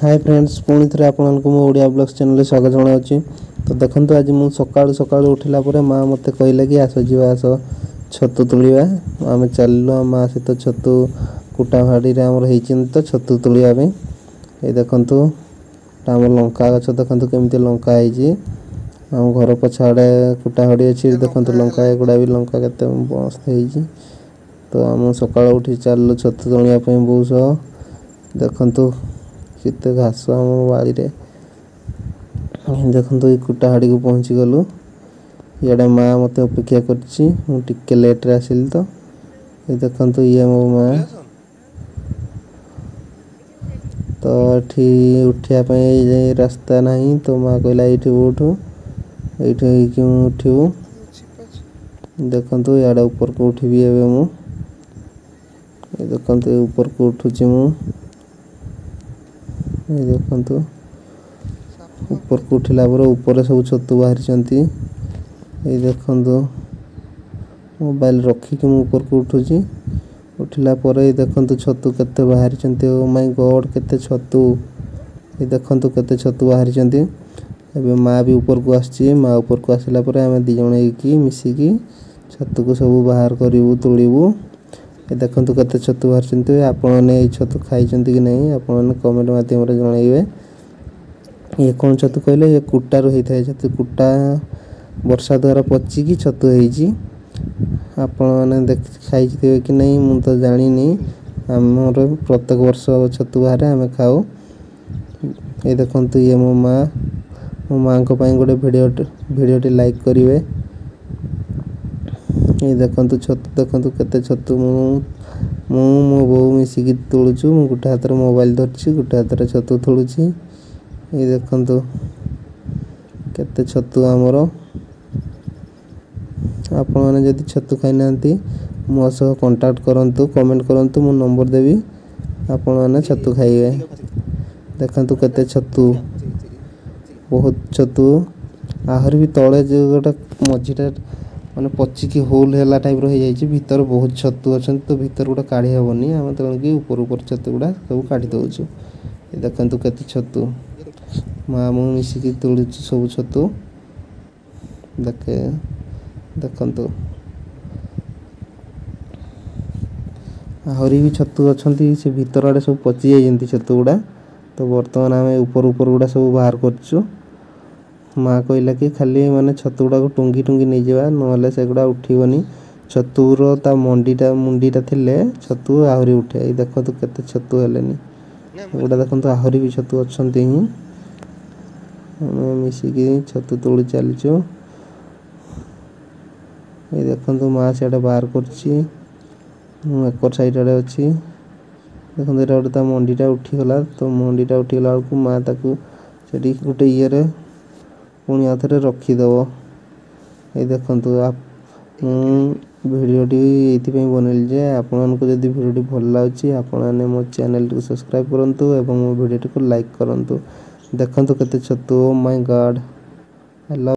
Hi friends पुणी थे आपको मो ओडिया ब्लॉग्स चैनल स्वागत जनावि। तो देखो आज मुझे सकाळु सकाळु उठिला परे माँ मते कहले कि आस जीवा आस छतु तुलिया आम चलू माँ सहित छतु कुटा भाड़ी तो छतु तुलिया ये देखु आम लंका गछ देखो केमती लंका है आम घर पछाड़े कुटा भाड़ी अच्छी देखो लंका गुड़ा भी लंका के मस्त है। तो आम सकाळु उठी चलू छतु तुलिया बहुत सह देखु केते घास आम बाड़ी रे देखो कुटा हाड़ी को पहुँची गलु। इे माँ मत अपेक्षा कर लेट रे आसिल तो ये देखो ये मो माँ तो ये उठापी रास्ता नहीं तो माँ कहला ये उठू ये उठू देखो इे ऊपर को उठबी एवं मुझे देखो ऊपर को उठुची ये देखो ऊपर को उठिला ऊपर सब छतु बाहरी ये देखो मोबाइल रखिक ऊपर को उठुची उठिला ये देखो छतु केते बाहरी। ओ माय गॉड केते छतु ये देखो केते छतु बाहरी। एबे माँ भी ऊपर को आसी माँ ऊपर को आसला आम दी जण मिसिकी छतु को सब बाहर करूँ तोड़ू। ये देखो केते छतु बाहरी आपने छतु खाई कि नहीं आपने कमेंट माध्यम जनइबे। ये कौन छतु कहले ये कुटा रू होता है छतु कुटा वर्षा द्वारा पचिकी छतु होती आपने देख खाई कि नहीं मुझे तो जानी आमर प्रत्येक वर्ष छतु बाहर आम खाऊ। ये देखो ये मो माँ को गोटे भिडियोटी लाइक करेंगे। ये देखो छतु देखो केते छतु मो बो मिसिकी तोड़ुचु मु गोटे हाथ मोबाइल धरची गोटे हाथ छतु तोड़ुची। ये देखो केते छतु आमर आपण मैंने जदि छतु खाई ना मो सह कांटेक्ट करंतु कमेंट करंतु मु नंबर देवी आपण मैंने छतु खाइबे। देखंतु केते छतु बहुत छतु आहर भी तले जो गोटे मझीटा माने पचिकी होल है टाइप रही भीतर बहुत छतु अच्छा तो भीतर गुड़ा काढ़ी हेनी आम तेणुक ऊपर छतु गुड़ा सब काढ़ी दौचु। देखो केते छतु माँ मु मिसिकी तोड़ू सब छतु देखे देखु आहरी भी छतु अच्छा से भीतर आड़े सब पचि जाती छतु गुड़ा। तो बर्तमान आम ऊपर गुड़ा सब बाहर करचु। माँ कहला कि खाली माने छतु गुड़ा को टुंगी टुंगी नहीं जावा ना से गुड़ा उठीबनी छतुर ता मुंडीटा थिले छतु आहरी उठे। ये देखो केते छतु हेलेनी गुड़ा देखो आहरी भी छतु अच्छा ही मिसिकी छतु तोड़ी चलचु। ये देखो माँ से बाहर कर साइड आड़े अच्छी देखो ये गोटे मंडीटा उठीगला। तो मंडीटा उठीगला बेलू माँ ताकू से गोटे ये पुणी आउ थे रखीदेव। ये देखो भिडटी ये बनइल जे आपको जब भिडी भल लगे आपने मो चैनल को सब्सक्राइब करूँ और मो भिडी को लाइक करूँ। देखो केते छतु ओ माय गॉड।